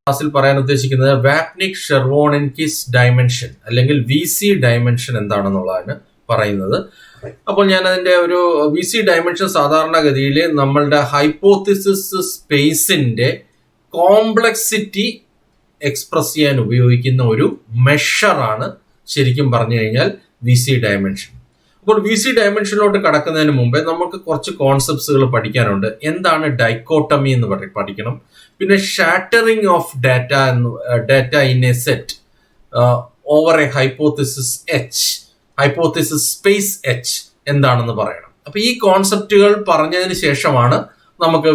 ക്ലാസ്സിൽ പറയാൻ ഉദ്ദേശിക്കുന്നത് വാപ്നിക് ഷെർവോണിൻകിസ് ഡയമെൻഷൻ അല്ലെങ്കിൽ വി സി ഡയമെൻഷൻ എന്താണെന്നുള്ളതാണ് പറയുന്നത്. അപ്പോൾ ഞാൻ അതിന്റെ ഒരു വി സി ഡയമെൻഷൻ സാധാരണഗതിയിൽ നമ്മളുടെ ഹൈപ്പോത്തിസിസ് സ്പേസിന്റെ കോംപ്ലക്സിറ്റി എക്സ്പ്രസ് ചെയ്യാൻ ഉപയോഗിക്കുന്ന ഒരു മെഷറാണ് ശരിക്കും പറഞ്ഞു കഴിഞ്ഞാൽ വി സി ഡയമെൻഷൻ. അപ്പോൾ വി സി ഡയമെൻഷനിലോട്ട് കടക്കുന്നതിന് മുമ്പേ നമുക്ക് കുറച്ച് കോൺസെപ്റ്റ്സുകൾ പഠിക്കാനുണ്ട്. എന്താണ് ഡൈക്കോട്ടമി എന്ന് പഠിക്കണം. പിന്നെ shattering of data in a set over a hypothesis H, hypothesis space H എന്താണെന്ന് പറയണം. അപ്പൊ ഈ കോൺസെപ്റ്റുകൾ പറഞ്ഞതിന് ശേഷമാണ് നമുക്ക്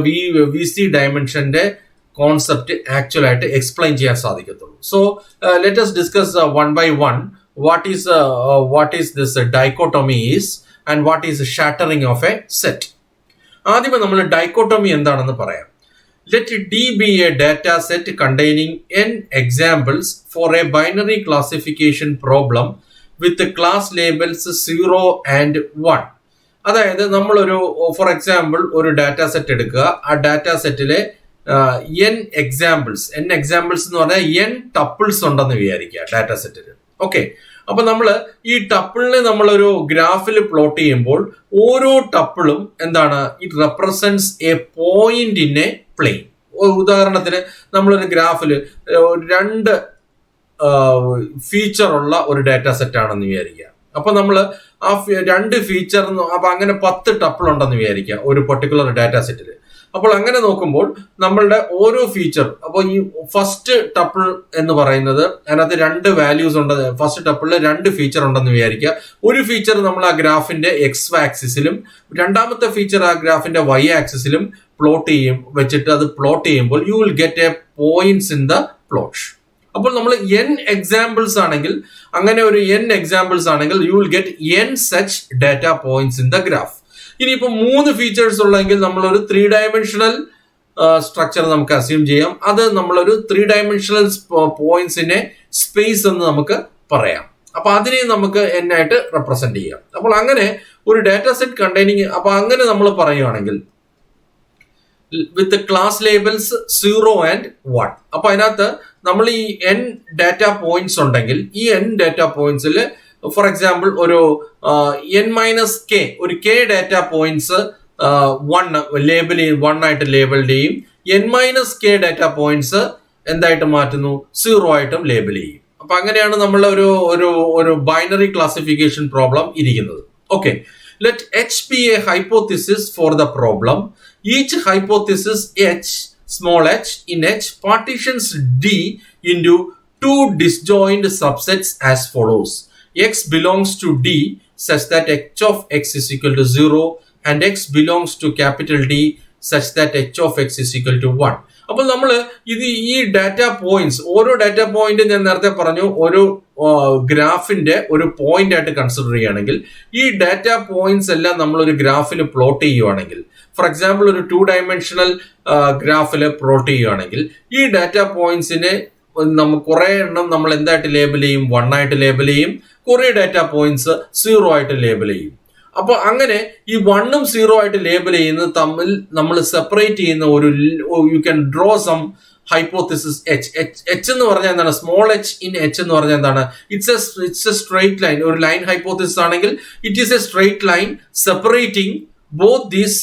വി സി ഡയമെൻഷന്റെ കോൺസെപ്റ്റ് ആക്ച്വൽ ആയിട്ട് എക്സ്പ്ലെയിൻ ചെയ്യാൻ സാധിക്കത്തുള്ളൂ. So let us discuss one by one what is this dichotomy is and what is shattering of a set. ആദ്യമേ നമ്മൾ ഡൈക്കോട്ടമി എന്താണെന്ന് പറയാം. Let D be a data set containing n examples for a binary classification problem with the class labels 0 and 1. അതായത് നമ്മളൊരു for example ഒരു data set എടുക്കുക. ആ data സെറ്റിലെ n എക്സാമ്പിൾസ് എന്ന് പറഞ്ഞാൽ n ടപ്പിൾസ് ഉണ്ടെന്ന് വിചാരിക്കുക ഡാറ്റ സെറ്റിൽ. ഓക്കെ, അപ്പൊ നമ്മള് ഈ ടപ്പിളിനെ നമ്മളൊരു ഗ്രാഫിൽ പ്ലോട്ട് ചെയ്യുമ്പോൾ ഓരോ ടപ്പിളും എന്താണ്, it represents a point in a plane. ഉദാഹരണത്തിന് നമ്മളൊരു ഗ്രാഫിൽ 2 ഫീച്ചർ ഉള്ള ഒരു ഡാറ്റ സെറ്റ് ആണെന്ന് വിചാരിക്കുക. അപ്പൊ നമ്മള് ആ 2 ഫീച്ചർ, അപ്പൊ അങ്ങനെ 10 ടപ്പിൾ ഉണ്ടെന്ന് വിചാരിക്കുക ഒരു പെർട്ടിക്കുലർ ഡാറ്റ സെറ്റിൽ. അപ്പോൾ അങ്ങനെ നോക്കുമ്പോൾ നമ്മളുടെ ഓരോ ഫീച്ചർ, അപ്പോൾ ഈ ഫസ്റ്റ് ടപ്പിൾ എന്ന് പറയുന്നത് അതിനകത്ത് 2 വാല്യൂസ് ഉണ്ട്. ഫസ്റ്റ് ടപ്പിളിൽ 2 ഫീച്ചർ ഉണ്ടെന്ന് വിചാരിക്കുക. ഒരു ഫീച്ചർ നമ്മൾ ആ ഗ്രാഫിന്റെ എക്സ് ആക്സിസിലും രണ്ടാമത്തെ ഫീച്ചർ ആ ഗ്രാഫിന്റെ വൈ ആക്സിസിലും വെച്ചിട്ട് അത് പ്ലോട്ട് ചെയ്യുമ്പോൾ U will get A points in the plot. അപ്പോൾ നമ്മൾ n എക്സാമ്പിൾസ് ആണെങ്കിൽ, അങ്ങനെ ഒരു n എക്സാമ്പിൾസ് ആണെങ്കിൽ U will get n such data points in the graph. ഇനിയിപ്പോ 3 ഫീച്ചേഴ്സ് ഉള്ളെങ്കിൽ നമ്മളൊരു 3 ഡയമെൻഷണൽ സ്ട്രക്ചർ നമുക്ക് അസ്യൂം ചെയ്യാം. അത് നമ്മളൊരു 3 ഡയമെൻഷണൽ പോയിന്റ്സിനെ സ്പേസ് എന്ന് നമുക്ക് പറയാം. അപ്പൊ അതിനെ നമുക്ക് n ആയിട്ട് റെപ്രസെന്റ് ചെയ്യാം. അപ്പോൾ അങ്ങനെ ഒരു ഡാറ്റ സെറ്റ് കണ്ടെയ്നിങ്, അപ്പൊ അങ്ങനെ നമ്മൾ പറയുകയാണെങ്കിൽ വിത്ത് ക്ലാസ് ലേബിൾസ് 0 and 1. അപ്പൊ അതിനകത്ത് നമ്മൾ ഈ n ഡാറ്റ പോയിന്റ്സ് ഉണ്ടെങ്കിൽ ഈ n ഡാറ്റ പോയിന്റ്സിൽ ഫോർ എക്സാമ്പിൾ ഒരു n-k, ഒരു k ഡാറ്റ പോയിന്റ്സ് 1 ആയിട്ട് ലേബിൾ ചെയ്യും. n-k ഡാറ്റ പോയിന്റ്സ് എന്തായിട്ട് മാറ്റുന്നു, 0 ആയിട്ടും ലേബിൾ ചെയ്യും. അപ്പൊ അങ്ങനെയാണ് നമ്മൾ ഒരു ബൈനറി ക്ലാസിഫിക്കേഷൻ പ്രോബ്ലം ഇരിക്കുന്നത്. Okay, let h be a hypothesis for the problem. Each hypothesis h, small h in h partitions D into 2 disjoint subsets as follows. X belongs to D such that h of x is equal to 0 and x belongs to capital D such that h of x is equal to 1. അപ്പോൾ നമ്മൾ ഈ data points, ഓരോ data point ഞാൻ നേരത്തെ പറഞ്ഞു ഒരു ഗ്രാഫിന്റെ ഒരു പോയിന്റ് ആയിട്ട് കൺസിഡർ ചെയ്യുകയാണെങ്കിൽ ഈ ഡാറ്റ പോയിന്റ്സ് എല്ലാം നമ്മൾ ഒരു ഗ്രാഫിൽ പ്ലോട്ട് ചെയ്യുവാണെങ്കിൽ, ഫോർ എക്സാമ്പിൾ ഒരു 2 ഡയമെൻഷണൽ ഗ്രാഫിൽ പ്ലോട്ട് ചെയ്യുകയാണെങ്കിൽ ഈ ഡാറ്റ പോയിന്റ്സിനെ നമുക്ക് കുറെ എണ്ണം നമ്മൾ എന്തായിട്ട് ലേബൽ ചെയ്യും, 1 ആയിട്ട് ലേബൽ ചെയ്യും. കുറെ ഡാറ്റ പോയിന്റ്സ് 0 ആയിട്ട് ലേബൽ ചെയ്യും. അപ്പൊ അങ്ങനെ ഈ 1ഉം 0 ആയിട്ട് ലേബൽ ചെയ്യുന്നത് തമ്മിൽ നമ്മൾ സെപ്പറേറ്റ് ചെയ്യുന്ന ഒരു, you can draw some hypothesis h എന്ന് പറഞ്ഞാൽ എന്താണ്, സ്മോൾ എച്ച് ഇൻ എച്ച് എന്ന് പറഞ്ഞാൽ എന്താണ്, ഇറ്റ്സ് എ സ്ട്രെയിറ്റ് ലൈൻ. ഒരു ലൈൻ ഹൈപ്പോത്തിസിസ് ആണെങ്കിൽ it is a straight line separating both these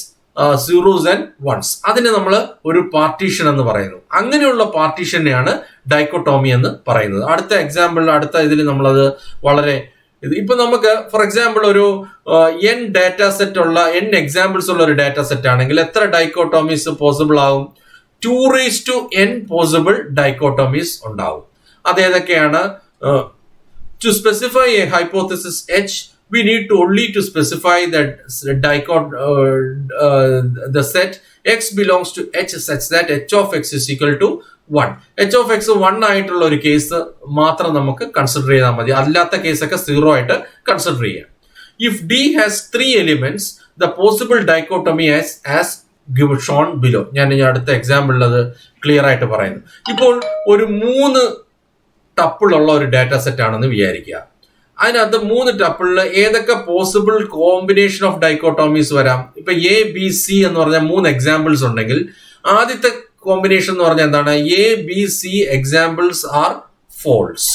zeros and ones. അതിനെ നമ്മൾ ഒരു പാർട്ടീഷൻ എന്ന് പറയുന്നു. അങ്ങനെയുള്ള പാർട്ടീഷനെയാണ് ഡൈക്കോട്ടോമി എന്ന് പറയുന്നത്. അടുത്ത എക്സാമ്പിൾ, അടുത്ത ഇതിൽ നമ്മളത് വളരെ ഇപ്പൊ നമുക്ക് ഫോർ എക്സാമ്പിൾ ഒരു n ഡാറ്റ സെറ്റ് ഉള്ള n എക്സാമ്പിൾസ് ഉള്ള ഒരു ഡാറ്റ സെറ്റ് ആണെങ്കിൽ എത്ര ഡൈക്കോട്ടോമീസ് പോസിബിൾ ആവും? 2n പോസിബിൾ ഡൈക്കോട്ടോമീസ് ഉണ്ടാവും. അതേതൊക്കെയാണ്? To specify a hypothesis h, we need to only to specify that the set x belongs to h such that h of x is equal to 1. h of x 1 ആയിട്ടുള്ള ഒരു case മാത്രം നമുക്ക് consider ചെയ്താൽ മതി. അല്ലാത്ത കേസൊക്കെ 0 ആയിട്ട് consider ചെയ്യാം. If D has 3 elements, the possible dichotomy as shown below. ഞാൻ അടുത്ത എക്സാമ്പിളിൽ അത് ക്ലിയർ ആയിട്ട് പറയുന്നു. ഇപ്പോൾ ഒരു 3 ടപ്പിൾ ഉള്ള ഒരു ഡാറ്റ സെറ്റ് ആണെന്ന് വിചാരിക്കുക. അതിനകത്ത് 3 ടപ്പിളിൽ ഏതൊക്കെ പോസിബിൾ കോമ്പിനേഷൻ ഓഫ് ഡൈക്കോട്ടോമീസ് വരാം? ഇപ്പൊ എ ബി സി എന്ന് പറഞ്ഞ 3 എക്സാമ്പിൾസ് ഉണ്ടെങ്കിൽ ആദ്യത്തെ കോമ്പിനേഷൻ എന്ന് പറഞ്ഞാൽ എന്താണ്? A b c examples are false.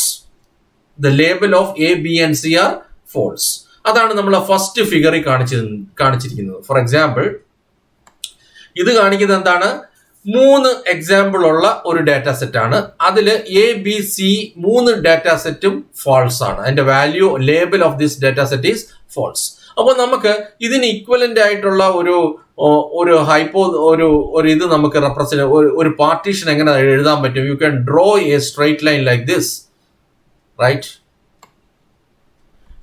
The label of a b and c are false. അതാണ് നമ്മൾ ഫസ്റ്റ് ഫിഗറിൽ കാണിച്ചിരിക്കുന്നത്. ഫോർ എക്സാമ്പിൾ, ഇത് കാണിക്കുന്നത് എന്താണ്? 3 എക്സാമ്പിൾ ഉള്ള ഒരു ഡാറ്റാ സെറ്റ് ആണ്. അതിൽ എ ബി സി 3 ഡാറ്റാ സെറ്റും ഫാൾസ് ആണ്. അതിന്റെ value label of this data set is false. അപ്പോൾ നമുക്ക് ഇതിന് ഇക്വലന്റ് ആയിട്ടുള്ള ഒരു ഇത് നമുക്ക് റെപ്രസെന്റ് ഒരു പാർട്ടീഷൻ എങ്ങനെ എഴുതാൻ പറ്റും? You can draw a straight line like this, right?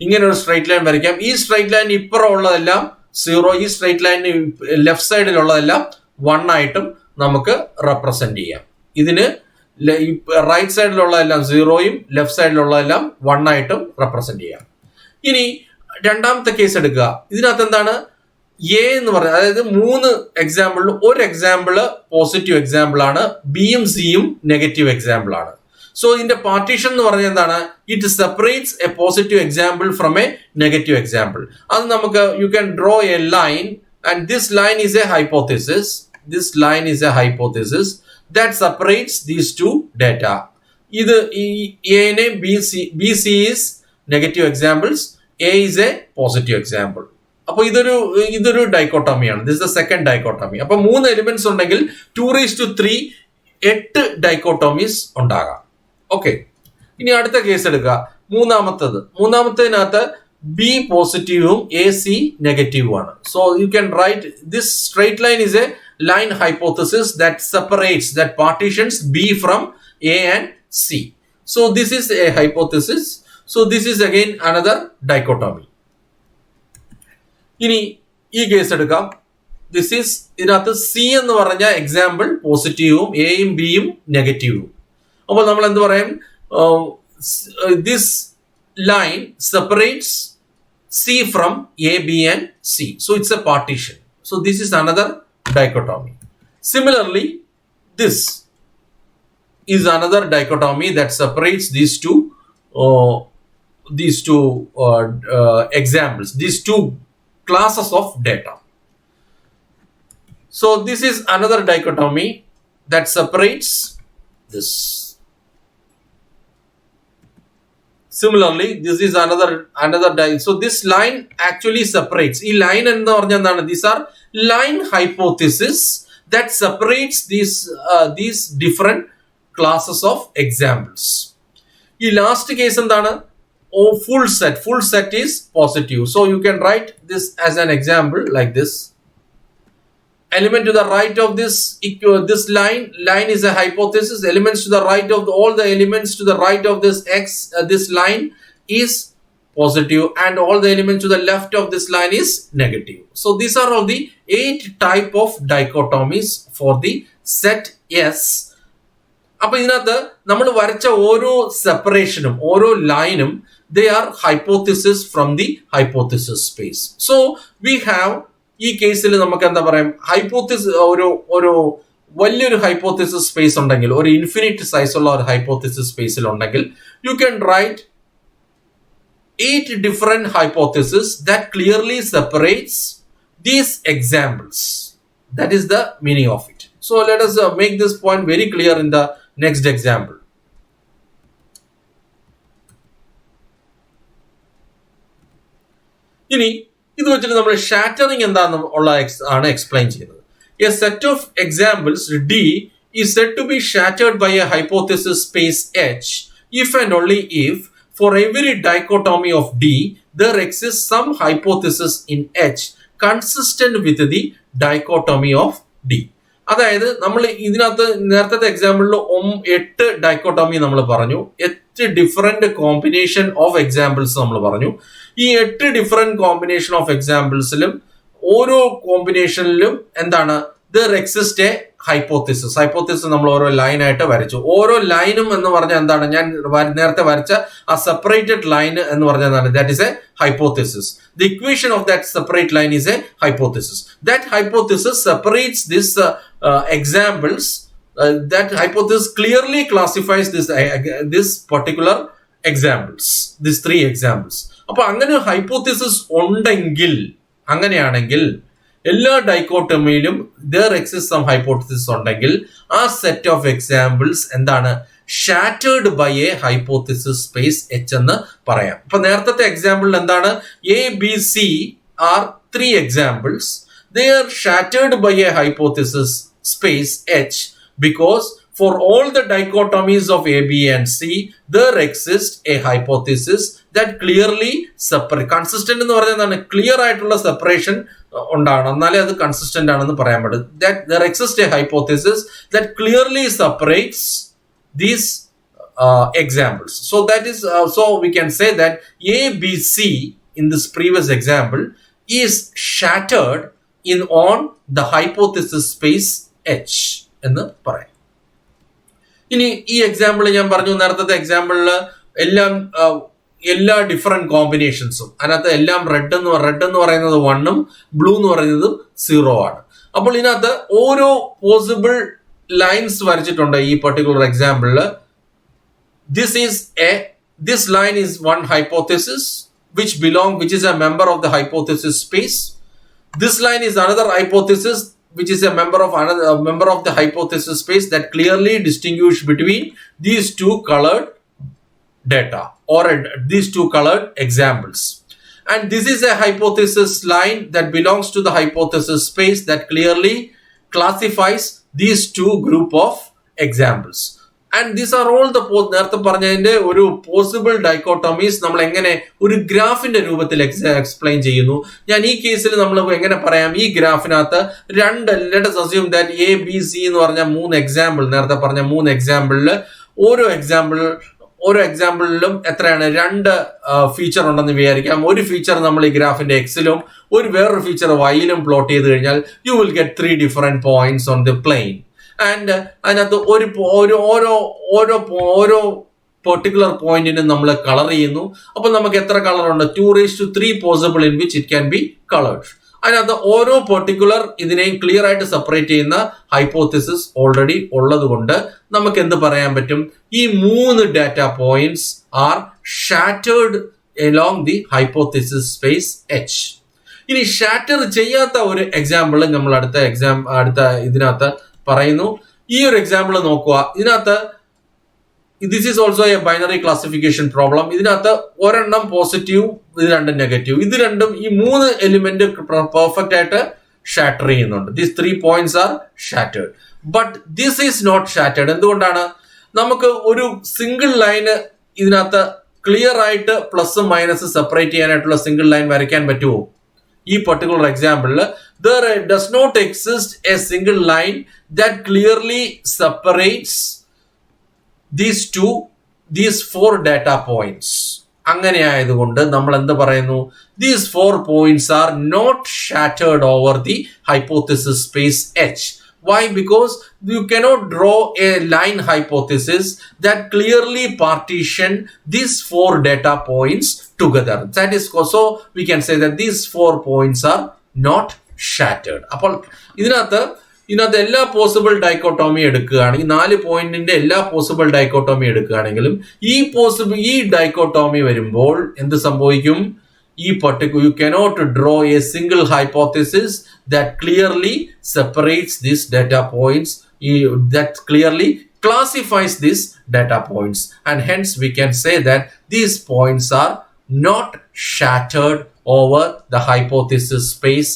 ഇങ്ങനെ ഒരു സ്ട്രൈറ്റ് ലൈൻ വരയ്ക്കാം. ഈ സ്ട്രൈറ്റ് ലൈൻ ഇപ്പുറം ഉള്ളതെല്ലാം 0, ഈ സ്ട്രൈറ്റ് ലൈനിന് ലെഫ്റ്റ് സൈഡിലുള്ളതെല്ലാം 1 ആയിട്ടും നമുക്ക് റെപ്രസെന്റ് ചെയ്യാം. ഇതിന് റൈറ്റ് സൈഡിലുള്ളതെല്ലാം 0യും ലെഫ്റ്റ് സൈഡിലുള്ളതെല്ലാം 1 ആയിട്ടും റെപ്രസെന്റ് ചെയ്യാം. ഇനി രണ്ടാമത്തെ കേസ് എടുക്കുക. ഇതിനകത്ത് എന്താണ്? എ എന്ന് പറഞ്ഞാൽ, അതായത് 3 എക്സാമ്പിളിൽ ഒരു എക്സാമ്പിള് പോസിറ്റീവ് എക്സാമ്പിൾ ആണ്, ബിയും സിയും നെഗറ്റീവ് എക്സാമ്പിൾ ആണ്. സോ ഇതിന്റെ പാർട്ടീഷൻ എന്ന് പറഞ്ഞാൽ എന്താണ്? It separates A positive example from A negative example. അത് നമുക്ക് U can draw A line and this line is A hypothesis. This line is a hypothesis that separates these two data. ഇത് A നെ B C is negative examples, A is a positive example. അപ്പോൾ ഇതൊരു ഡൈക്കോട്ടോമിയാണ്. This the second dichotomy. അപ്പോൾ 3 elements ഉണ്ടെങ്കിൽ 2:3 8 ഡൈക്കോട്ടോമീസ് ഉണ്ടാകാം. Okay, ഇനി അടുത്ത കേസ് എടുക്കുക. മൂന്നാമത്തതിനകത്ത് ബി പോസിറ്റീവും എ സി നെഗറ്റീവും ആണ്. So you can write this straight line is A line hypothesis that separates, that partitions B from A and C. So this is a hypothesis. So this is again another dichotomy. ഇനി ഈ case എടുക്കാം. This is, ഇതിനകത്ത് C എന്ന് പറഞ്ഞ example പോസിറ്റീവും എയും ബിയും നെഗറ്റീവും. അപ്പോൾ നമ്മൾ എന്ത് പറയും? This line separates C from A b and C. So it's A partition. So this is another dichotomy. Similarly, this is another dichotomy that separates these two examples, these two classes of data. So this is another dichotomy that separates this. Similarly, this is another so this line actually separates. ഈ line എന്ന് പറഞ്ഞാൽ എന്താണ്? These are line hypothesis that separates these different classes of examples. ഈ last case എന്താണ്? full set is positive. So you can write this as an example like this. Element to the right of this line is a hypothesis. Elements to the right of all the elements to the right of this line is positive, and all the elements to the left of this line is negative. So these are all the 8 type of dichotomies for the set S. അപ്പോൾ ഇതിനകത്ത് നമ്മൾ വരച്ച ഓരോ സെപ്പറേഷനും ഓരോ ലൈനും they are hypothesis from the hypothesis space. So we have, ഈ കേസിൽ നമുക്ക് എന്താ പറയാം, ഒരു വലിയൊരു ഹൈപ്പോത്തിസിസ് സ്പേസ് ഉണ്ടെങ്കിൽ, ഒരു ഇൻഫിനിറ്റ് സൈസ് ഉള്ള ഒരു ഹൈപ്പോത്തിസിസ് സ്പേസിൽ ഉണ്ടെങ്കിൽ, you can write 8 different hypotheses that clearly separates these examples. That is the meaning of it. So let us make this point very clear in the next example. ഇനി ഇത് വെച്ചിട്ട് നമ്മൾ shattering എന്താണെന്ന് explain ചെയ്യുന്നത്. A set of examples D is said to be shattered by a hypothesis space H if and only if for every dichotomy of D there exists some hypothesis in H consistent with the dichotomy of D. അതായത് നമ്മൾ ഇതിനകത്ത് നേരത്തെ എക്സാമ്പിളിൽ 8 ഡൈക്കോട്ടോമി നമ്മൾ പറഞ്ഞു, 8 different combination of examples നമ്മൾ പറഞ്ഞു. ഈ 8 different combination of എക്സാമ്പിൾസിലും ഓരോ കോമ്പിനേഷനിലും എന്താണ്, ദർ എക്സിസ്റ്റ് എ ഹൈപ്പോത്തിസിസ് നമ്മൾ ഓരോ ലൈൻ ആയിട്ട് വരച്ചു. ഓരോ ലൈനും എന്ന് പറഞ്ഞാൽ എന്താണ്, ഞാൻ നേരത്തെ വരച്ച ആ സെപ്പറേറ്റഡ് ലൈൻ എന്ന് പറഞ്ഞാൽ എന്താണ്, that is A hypothesis. The equation of that separate line is A hypothesis. That hypothesis separates this examples. That hypothesis clearly classifies this particular examples, these 3 examples. അപ്പോൾ അങ്ങനെ ഹൈപ്പോത്തിസിസ് ഉണ്ടെങ്കിൽ, അങ്ങനെയാണെങ്കിൽ എല്ലാ ഡൈക്കോട്ടമിയിലും there exists some hypothesis ഉണ്ടെങ്കിൽ ആ set of examples എന്താണ്, shattered by a hypothesis space h എന്ന് പറയാം. അപ്പൊ നേരത്തെ എക്സാമ്പിൾ എന്താണ്, a b c are 3 examples. They are shattered by a hypothesis space H because for all the dichotomies of A, B and C, there exists a hypothesis that clearly separate. Consistent എന്ന് പറഞ്ഞാൽ clear ആയിട്ടുള്ള separation ഉണ്ടാകണം, എന്നാലേ അത് consistent ആണെന്ന് പറയാൻ പറ്റും. That there exists a hypothesis that clearly separates these examples. So that is so we can say that A, B, C in this previous example is shattered in on the hypothesis space H എന്ന് പറയാം. ഇനി ഈ example ഞാൻ പറഞ്ഞു, നേരത്തെ എക്സാമ്പിളിൽ എല്ലാ different കോമ്പിനേഷൻസും അതിനകത്ത് എല്ലാം റെഡ് എന്ന് പറയുന്നത് 1 ബ്ലൂ എന്ന് പറയുന്നത് 0 ആണ്. അപ്പോൾ ഇതിനകത്ത് ഓരോ പോസിബിൾ ലൈൻസ് വരച്ചിട്ടുണ്ട് ഈ particular എക്സാമ്പിളിൽ. This line is one hypothesis which is a member of the hypothesis space. This line is another hypothesis which is a member of the hypothesis space that clearly distinguish between these two colored data or these two colored examples. And this is a hypothesis line that belongs to the hypothesis space that clearly classifies these two group of examples. And these are all the നേരത്തെ പറഞ്ഞതിന്റെ ഒരു possible ഡൈക്കോട്ടമീസ് നമ്മൾ എങ്ങനെ ഒരു ഗ്രാഫിന്റെ രൂപത്തിൽ explain ചെയ്യുന്നു. ഞാൻ ഈ കേസിൽ നമ്മൾ എങ്ങനെ പറയാം, ഈ ഗ്രാഫിനകത്ത് let us assume that A, B, C എന്ന് പറഞ്ഞ 3 എക്സാമ്പിൾ, നേരത്തെ പറഞ്ഞ 3 എക്സാമ്പിളിൽ ഓരോ എക്സാമ്പിളിലും എത്രയാണ്, 2 ഫീച്ചർ ഉണ്ടെന്ന് വിചാരിക്കാം. ഒരു ഫീച്ചർ നമ്മൾ ഈ ഗ്രാഫിന്റെ എക്സിലും വേറൊരു ഫീച്ചർ വൈയിലും പ്ലോട്ട് ചെയ്ത് കഴിഞ്ഞാൽ you will get 3 different points on the plane. And അതിനകത്ത് ഓരോ പെർട്ടിക്കുലർ പോയിന്റിനും നമ്മൾ കളർ ചെയ്യുന്നു. അപ്പൊ നമുക്ക് എത്ര കളർ ഉണ്ട്, 2:3 possible in which it can be coloured. അതിനകത്ത് ഓരോ പെർട്ടിക്കുലർ ഇതിനെയും ക്ലിയർ ആയിട്ട് സെപ്പറേറ്റ് ചെയ്യുന്ന ഹൈപ്പോത്തിസിസ് ഓൾറെഡി ഉള്ളത് കൊണ്ട് നമുക്ക് എന്ത് പറയാൻ പറ്റും, ഈ 3 data points R shattered along the hypothesis space H. ഇനി ഷാറ്റർ ചെയ്യാത്ത ഒരു എക്സാമ്പിൾ നമ്മൾ അടുത്ത ഇതിനകത്ത് പറയുന്നു. ഈ ഒരു എക്സാമ്പിൾ നോക്കുക. ഇതിനകത്ത് this is also A binary classification problem. ഇതിനകത്ത് ഒരെണ്ണം പോസിറ്റീവ്, ഇത് രണ്ടും നെഗറ്റീവ്. ഇത് രണ്ടും ഈ 3 എലിമെന്റ് പെർഫെക്റ്റ് ആയിട്ട് ഷാറ്റർ ചെയ്യുന്നുണ്ട്. These 3 points are shattered. But this is not shattered. എന്തുകൊണ്ടാണ്, നമുക്ക് ഒരു സിംഗിൾ ലൈന് ഇതിനകത്ത് ക്ലിയർ ആയിട്ട് പ്ലസും മൈനസും സെപ്പറേറ്റ് ചെയ്യാനായിട്ടുള്ള സിംഗിൾ ലൈൻ വരയ്ക്കാൻ പറ്റുമോ? ഈ പെർട്ടിക്കുലർ എക്സാമ്പിളിൽ there does not exist a single line that clearly separates these 4 data points. അങ്ങനെ ആയതുകൊണ്ട് നമ്മൾ എന്ത് പറയുന്നു, these 4 points are not shattered over the hypothesis space H. Why? Because you cannot draw a line hypothesis that clearly partition these 4 data points together. That is so we can say that these 4 points are not shattered. അപ്പോൾ ഇതിനകത്ത് എല്ലാ possible ഡൈക്കോട്ടോമി എടുക്കുകയാണെങ്കിൽ 4 പോയിന്റിന്റെ എല്ലാ possible ഡൈക്കോട്ടോമി എടുക്കുകയാണെങ്കിലും ഈ ഡൈക്കോട്ടോമി വരുമ്പോൾ എന്ത് സംഭവിക്കും, you cannot draw a single hypothesis that clearly separates these data points, that clearly classifies these data points, and hence we can say that these points are not shattered over the hypothesis space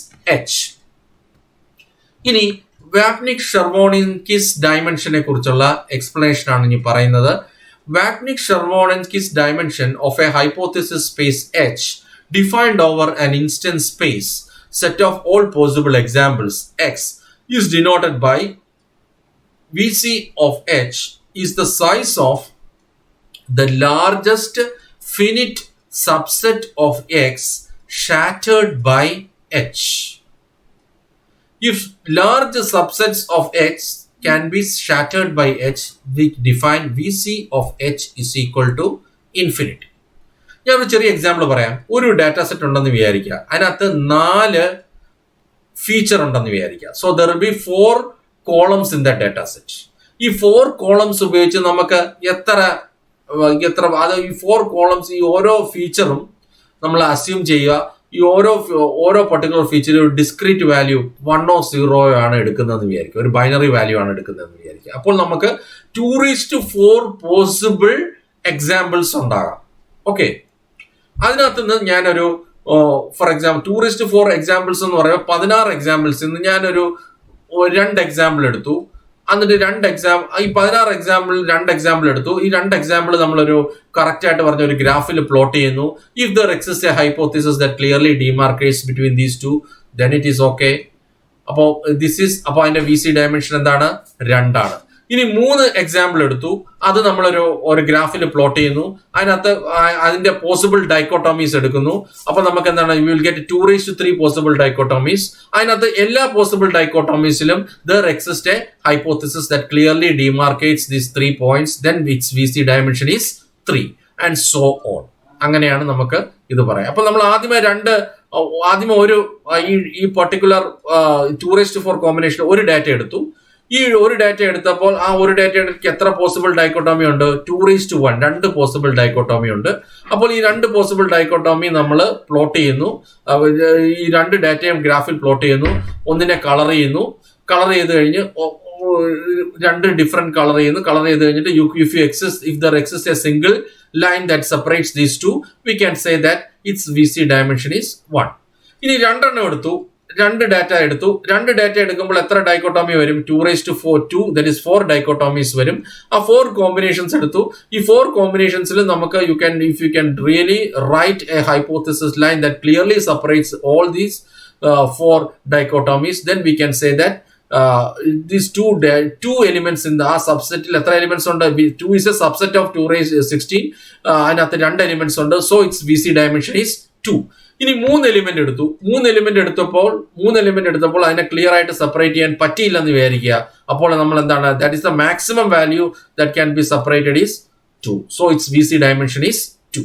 H. ഇനി വാഗ്നിക്-ഷെർവോണിൻകിസ് ഡയമെൻഷനെ കുറിച്ചുള്ള explanation ആണ് ഇനി പറയുന്നത്. Vapnik Chervonenkis dimension of a hypothesis space H defined over an instance space set of all possible examples X is denoted by VC of H is the size of the largest finite subset of X shattered by H. If large subsets of X can be shattered by H, we define VC of H is equal to infinity. ഞാൻ ഒരു ചെറിയ example പറയാം. ഒരു data set ഉണ്ടെന്ന് വിചാരിക്കുക, അതിനകത്ത് 4 feature ഉണ്ടെന്ന് വിചാരിക്കുക. So there will be 4 columns in the data set. ഈ 4 കോളംസ് ഉപയോഗിച്ച് നമുക്ക് എത്ര ഈ 4 കോളംസ് ഈ ഓരോ ഫീച്ചറും നമ്മൾ അസ്യൂം ചെയ്യുക ഈ ഓരോ പർട്ടിക്കുലർ ഫീച്ചർ ഒരു ഡിസ്ക്രീറ്റ് വാല്യൂ 1 or 0 ആണ് എടുക്കുന്നതെന്ന് വിചാരിക്കും, ഒരു ബൈനറി വാല്യൂ ആണ് എടുക്കുന്നതെന്ന് വിചാരിക്കും. അപ്പോൾ നമുക്ക് 2:4 പോസിബിൾ എക്സാമ്പിൾസ് ഉണ്ടാകാം. ഓക്കെ, അതിനകത്ത് നിന്ന് ഞാനൊരു ഫോർ എക്സാമ്പിൾ 2:4 എക്സാമ്പിൾസ് എന്ന് പറയുമ്പോൾ 16 എക്സാമ്പിൾസ് നിന്ന് ഞാനൊരു 2 എക്സാമ്പിൾ എടുത്തു. എന്നിട്ട് ഈ 16 എക്സാമ്പിൾ 2 എക്സാമ്പിൾ എടുത്തു. ഈ 2 എക്സാമ്പിൾ നമ്മളൊരു കറക്റ്റ് ആയിട്ട് പറഞ്ഞ ഒരു ഗ്രാഫിൽ പ്ലോട്ട് ചെയ്യുന്നു. If there exist a hypothesis that clearly demarcates between these two, then it is okay. അപ്പോൾ അതിന്റെ VC ഡയമെൻഷൻ എന്താണ്? 2 ആണ്. ഇനി 3 എക്സാമ്പിൾ എടുത്തു, അത് നമ്മളൊരു ഗ്രാഫിൽ പ്ലോട്ട് ചെയ്യുന്നു. അതിന്റെ പോസിബിൾ ഡൈക്കോട്ടോമീസ് എടുക്കുന്നു. അപ്പൊ നമുക്ക് എന്താണ്? You will get 2:3 possible dichotomies. അതിനകത്ത് എല്ലാ പോസിബിൾ ഡൈക്കോട്ടോമീസിലും there exist a hypothesis that clearly demarcates these 3 points, then it's VC dimension is 3 and so on. അങ്ങനെയാണ് നമുക്ക് ഇത് പറയാം. അപ്പൊ നമ്മൾ ആദ്യമേ ഈ പർട്ടിക്കുലർ 2:4 കോമ്പിനേഷൻ ഒരു ഡാറ്റ എടുത്തു. ഈ ഒരു ഡാറ്റ എടുത്തപ്പോൾ ആ ഒരു ഡാറ്റയുടെ എത്ര പോസിബിൾ ഡൈക്കോട്ടോമി ഉണ്ട്? 2:1, 2 പോസിബിൾ ഡൈക്കോട്ടോമി ഉണ്ട്. അപ്പോൾ ഈ 2 പോസിബിൾ ഡൈക്കോട്ടോമി നമ്മൾ പ്ലോട്ട് ചെയ്യുന്നു. ഈ 2 ഡാറ്റയും ഗ്രാഫിൽ പ്ലോട്ട് ചെയ്യുന്നു. ഒന്നിനെ കളർ ചെയ്യുന്നു. കളർ ചെയ്ത് കഴിഞ്ഞ് 2 ഡിഫറെന്റ് കളർ ചെയ്യുന്നു. കളർ ചെയ്ത് കഴിഞ്ഞിട്ട് if there exists a single line that separates these two, we can say that its VC dimension is 1. ഇനി 2 എടുത്തു, 2 ഡാറ്റ എടുത്തു. 2 ഡാറ്റ എടുക്കുമ്പോൾ എത്ര ഡൈക്കോട്ടോമി വരും? 2:4, that is 4 ഡൈക്കോട്ടോമീസ് വരും. ആ 4 കോമ്പിനേഷൻസ് എടുത്തു. ഈ 4 കോമ്പിനേഷൻസിൽ നമുക്ക് if you can really write a hypothesis line that clearly separates all these 4 dichotomies, then we can say that these two elements in the subset എത്ര എലിമെന്റ്സ് ഉണ്ട്? 2 is a subset of 216. അതിനകത്ത് 2 elements ഉണ്ട്. So its VC dimension is 2. ഇനി 3 element എടുത്തു. 3 element എടുത്തപ്പോൾ അതിനെ clear ആയിട്ട് separate ചെയ്യാൻ പറ്റിയില്ലെന്ന് വിചാരിക്കുക. അപ്പോൾ നമ്മൾ എന്താണ്? That is the maximum value that can be separated is 2. So it's VC dimension is 2.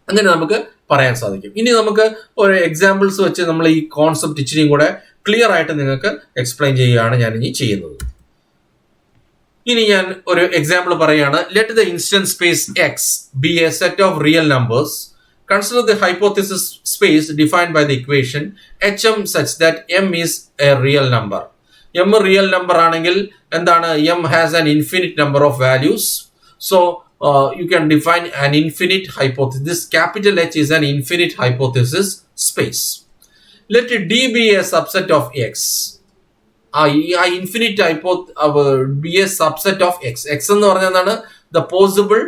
അങ്ങനെ നമുക്ക് പറയാൻ സാധിക്കും. ഇനി നമുക്ക് ഒരു എക്സാമ്പിൾസ് വെച്ച് നമ്മൾ ഈ കോൺസെപ്റ്റ് ഇച്ചിരിയും കൂടെ ക്ലിയർ ആയിട്ട് നിങ്ങൾക്ക് എക്സ്പ്ലെയിൻ ചെയ്യുകയാണ് ഞാൻ ഇനി ചെയ്യുന്നത്. ഇനി ഞാൻ ഒരു എക്സാമ്പിൾ പറയുകയാണ്. Let the instant space X be a set of real numbers. Consider the hypothesis space defined by the equation HM such that M is a real number. M real number ആണെങ്കിൽ എന്താണ്? M has an infinite number of values. So you can define an infinite hypothesis. This capital H is an infinite hypothesis space. Let D be a subset of X. Infinite be a subset of X. X എന്ന് പറഞ്ഞാൽ എന്താണ്? The possible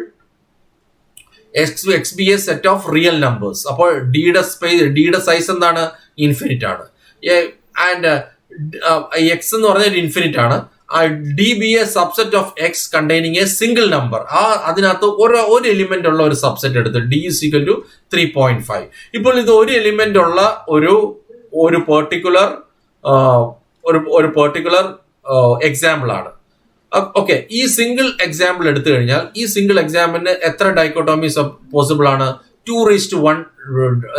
X be a set of real numbers. അപ്പോൾ ഡിയുടെ size എന്താണ്? Infinite ആണ്. And X എന്ന് പറഞ്ഞാൽ infinite ആണ്. D be a subset of X containing a single number. അതിനകത്ത് ഒരു എലിമെന്റ് ഉള്ള ഒരു സബ്സെറ്റ് എടുത്ത് D is equal to 3.5. ഇപ്പോൾ ഇത് ഒരു എലിമെന്റ് ഉള്ള ഒരു പെർട്ടിക്കുലർ എക്സാമ്പിൾ ആണ്. ഓക്കെ, ഈ സിംഗിൾ എക്സാമ്പിൾ എടുത്തു കഴിഞ്ഞാൽ ഈ സിംഗിൾ എക്സാമ്പിളിന് എത്ര ഡൈക്കോട്ടോമീസ് പോസിബിൾ ആണ്? 2:1,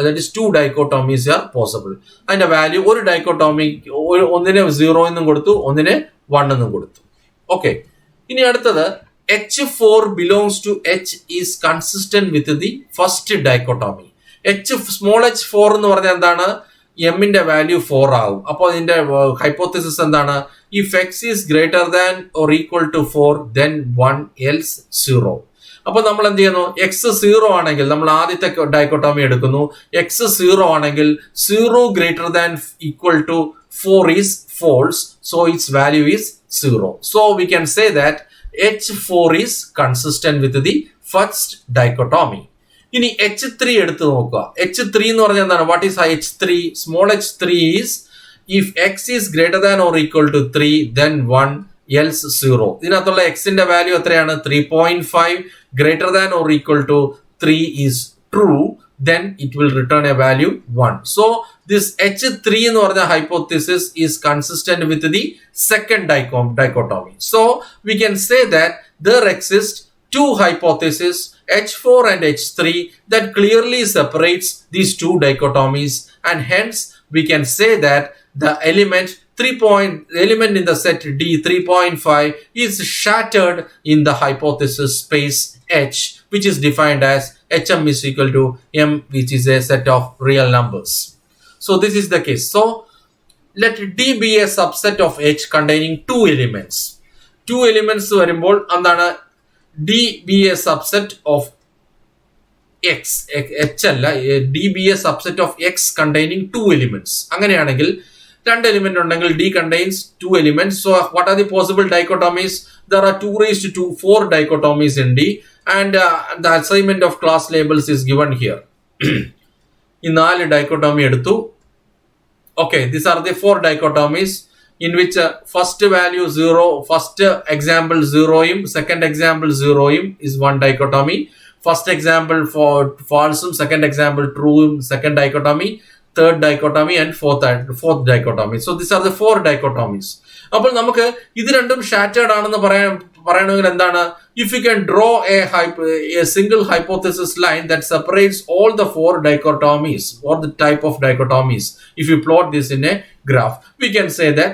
that is 2 ഡൈക്കോട്ടോമീസ് ആർ പോസിബിൾ. അതിന്റെ വാല്യൂ ഒരു ഡൈക്കോട്ടോമി ഒന്നിനെ 0 എന്നും കൊടുത്തു, ഒന്നിനെ 1 എന്നും കൊടുത്തു. ഓക്കെ, ഇനി അടുത്തത് H4 belongs to H is consistent with the first dichotomy. small h4 എന്ന് പറഞ്ഞാൽ എന്താണ്? എമ്മിന്റെ വാല്യൂ 4 ആകും. അപ്പോൾ ഇതിന്റെ ഹൈപ്പോത്തിസിസ് എന്താണ്? If X is greater than or equal to 4, then 1, else 0. അപ്പൊ നമ്മൾ എന്ത് ചെയ്യുന്നു? X 0 ആണെങ്കിൽ നമ്മൾ ആദ്യത്തെ ഡൈക്കോട്ടോമി എടുക്കുന്നു. X 0 ആണെങ്കിൽ 0 greater than equal to 4 is false. So its value is 0. So we can say that H4 is consistent with the first dichotomy. ഇനി H3 എടുത്ത് നോക്കുക. H3 എന്ന് പറഞ്ഞാൽ എന്താണ്? What is H3? Small h3 is if X is greater than or equal to 3, then 1, else 0. ഇതിനകത്തുള്ള Xന്റെ value എത്രയാണ്? 3.5. Greater than or equal to 3 is true, then it will return a value 1. So this H3 എന്ന് പറഞ്ഞ hypothesis is consistent with the second dichotomy. So we can say that there exist 2 hypotheses, H4 and H3, that clearly separates these 2 dichotomies, and hence we can say that the element in the set D 3.5 is shattered in the hypothesis space H, which is defined as hm is equal to m, which is a set of real numbers. So this is the case. So let D be a subset of H containing two elements. Two elements വരുമ്പോൾ എന്താണ് D be a subset of X, H അല്ല, D be a subset of X containing two elements. അങ്ങനെയാണെങ്കിൽ രണ്ട് element ഉണ്ടെങ്കിൽ D contains two elements. So what are the possible dichotomies? There are 2:4 dichotomies in D, and the assignment of class labels is given here. ഈ 4 dichotomy എടുത്തു. Okay, these are the 4 dichotomies in which first value 0, first example 0 second example 0 is one dichotomy. First example for false, second example true, second dichotomy, third dichotomy, and fourth dichotomy. So these are the 4 dichotomies. അപ്പോൾ നമുക്ക് ഇത് രണ്ടും shattered ആണെന്ന് പറയണമെങ്കിൽ എന്താണ്? If you can draw a single hypothesis line that separates all the 4 dichotomies or the type of dichotomies, if you plot this in a graph, we can say that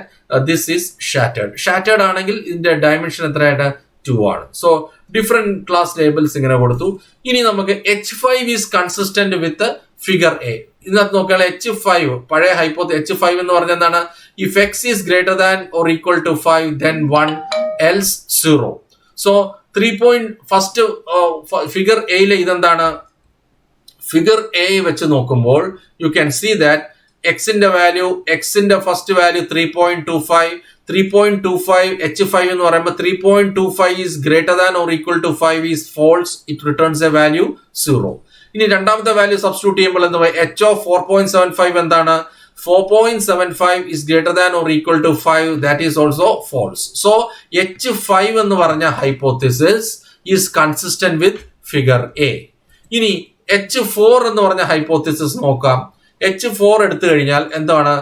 this is shattered. Shattered ആണെങ്കിൽ ഇതിന്റെ dimension എത്രയായിട്ട് 2 ആണ്. So different class labels ഇങ്ങനെ കൊടുത്തു. ഇനി നമുക്ക് H5 is consistent with figure A. ഇതിനകത്ത് നോക്കിയാൽ H5 പഴയ H5 എന്ന് പറഞ്ഞാൽ എന്താണ്? If X is greater than or equal to 5, then 1, else 0. So 3 point first figure A യിലെ ഇതെന്താണ്? Figure A വെച്ച് നോക്കുമ്പോൾ you can see that X ന്റെ first value 3.25, 3.25 H5 എന്ന് പറയുമ്പോൾ 3.25 is greater than or equal to 5 is false. It returns a value 0. ഇനി രണ്ടാമത്തെ value substitute ചെയ്യുമ്പോൾ എന്താ h of 4.75 എന്താണ്? 4.75 is greater than or equal to 5, that is also false. So H5 എന്ന് പറഞ്ഞ hypothesis is consistent with figure A. ഇനി H4 എന്ന് പറഞ്ഞ hypothesis നോക്കാം. H4 എടുത്തു കഴിഞ്ഞാൽ എന്താണ്?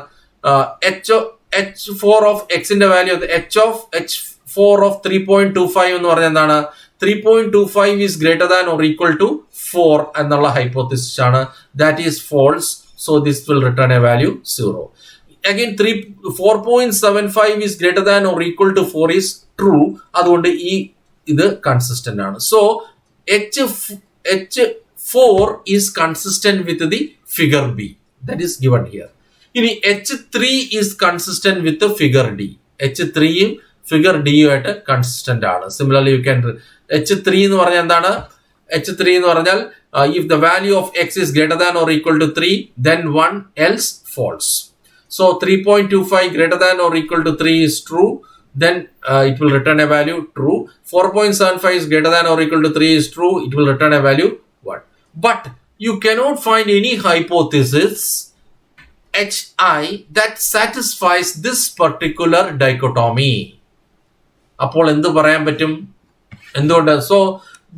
H4 of X ന്റെ വാല്യൂ H4 of 3.25 എന്ന് പറഞ്ഞാൽ എന്താണ്? 3.25 is greater than or equal to 4 എന്നുള്ള hypothesis ആണ്. That is false. So this will return a value 0. Again 4.75 is greater than or equal to 4 is true. അതുകൊണ്ട് ഇത് consistent ആണ്. So H4 is consistent with the figure B. That is given here. ഇനി H3 is consistent with the figure D. H3 യും figure D യുമായിട്ട് consistent ആണ്. Similarly you can H3 എന്ന് പറഞ്ഞാൽ എന്താണ്? H3 എന്ന് പറഞ്ഞാൽ if the value of X is greater than or equal to 3, then 1, else false. So 3.25 greater than or equal to 3 is true, then it will return a value true. 4.75 is greater than or equal to 3 is true, it will return a value 1. But you cannot find any hypothesis HI that satisfies this particular dichotomy. അപ്പോൾ എന്ത് പറയാൻ പറ്റും? എന്തുകൊണ്ട്? So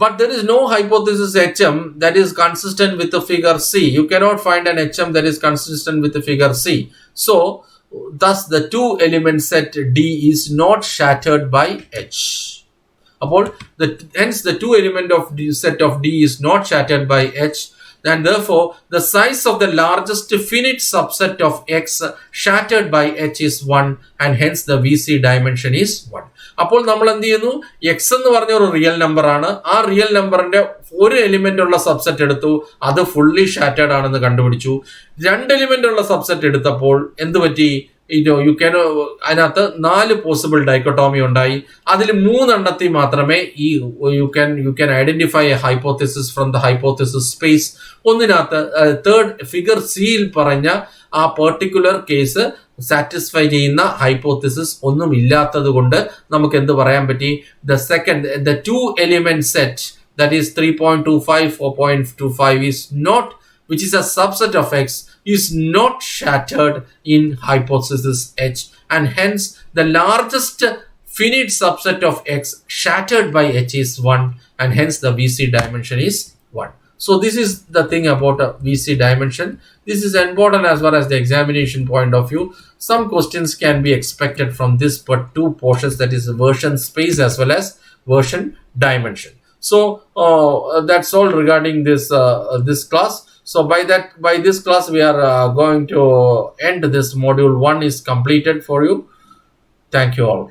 but there is no hypothesis HM that is consistent with the figure C. You cannot find an HM that is consistent with the figure C. So thus the two element set D is not shattered by H. Hence the two element of the set of D is not shattered by H, and therefore the size of the largest finite subset of X shattered by H is 1, and hence the VC dimension is 1. അപ്പോൾ നമ്മൾ എന്ത് ചെയ്യുന്നു? X എന്ന് പറഞ്ഞ ഒരു real number ആണ്. ആ real നമ്പറിന്റെ ഒരു എലിമെന്റ് ഉള്ള സബ്സെറ്റ് എടുത്തു, അത് ഫുള്ളി ഷാറ്റേർഡ് ആണെന്ന് കണ്ടുപിടിച്ചു. 2 എലിമെന്റ് ഉള്ള സബ്സെറ്റ് എടുത്തപ്പോൾ എന്ത് പറ്റി? അതിനകത്ത് 4 പോസിബിൾ ഡൈക്കോട്ടോമി ഉണ്ടായി. അതിൽ 3 എണ്ണത്തിൽ മാത്രമേ you can identify a hypothesis from the hypothesis space. ഒന്നിനകത്ത് തേർഡ് ഫിഗർ സിയിൽ പറഞ്ഞ ആ പെർട്ടിക്കുലർ കേസ് സാറ്റിസ്ഫൈ ചെയ്യുന്ന ഹൈപ്പോത്തിസിസ് ഒന്നും ഇല്ലാത്തത് കൊണ്ട് നമുക്ക് എന്ത് പറയാൻ പറ്റി? the 2 element set, that is 3.25, 4.25 is not, which is a subset of X, is not shattered in hypothesis H, and hence the largest finite subset of X shattered by H is 1, and hence the VC dimension is 1. So this is the thing about a VC dimension. This is important as far as the examination point of view. Some questions can be expected from this but 2 portions, that is version space as well as version dimension. So that's all regarding this class. So by this class we are going to end this module 1 is completed for you. Thank you all.